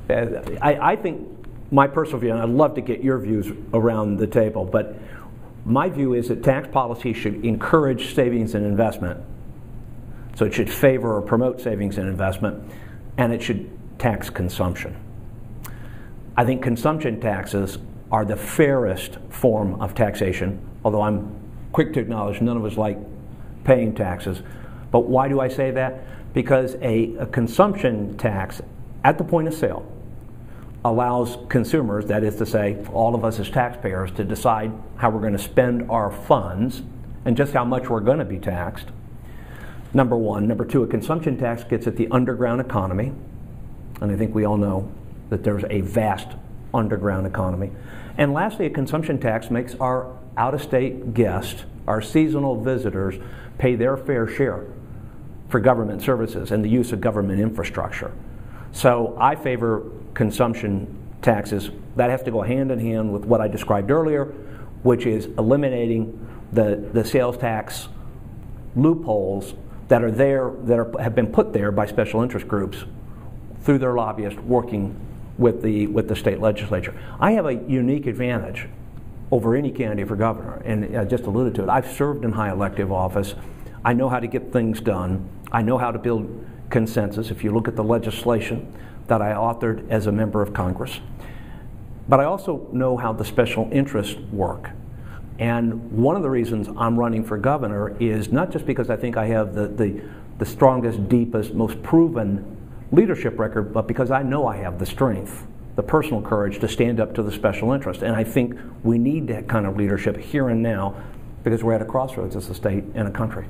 I think my personal view, and I'd love to get your views around the table, but my view is that tax policy should encourage savings and investment. So it should favor or promote savings and investment, and it should tax consumption. I think consumption taxes are the fairest form of taxation, although I'm quick to acknowledge none of us like paying taxes. But why do I say that? Because a consumption tax at the point of sale allows consumers, that is to say, all of us as taxpayers, to decide how we're going to spend our funds and just how much we're going to be taxed. Number one. Number two, a consumption tax gets at the underground economy, and I think we all know that there's a vast underground economy. And lastly, a consumption tax makes our out-of-state guests, our seasonal visitors, pay their fair share for government services and the use of government infrastructure. So I favor consumption taxes. That has to go hand in hand with what I described earlier, which is eliminating the sales tax loopholes that are there, that have been put there by special interest groups through their lobbyists working with the state legislature. I have a unique advantage over any candidate for governor, and I just alluded to it. I've served in high elective office. I know how to get things done. I know how to build consensus. If you look at the legislation that I authored as a member of Congress. But I also know how the special interests work. And one of the reasons I'm running for governor is not just because I think I have the strongest, deepest, most proven leadership record, but because I know I have the strength, the personal courage to stand up to the special interest. And I think we need that kind of leadership here and now because we're at a crossroads as a state and a country.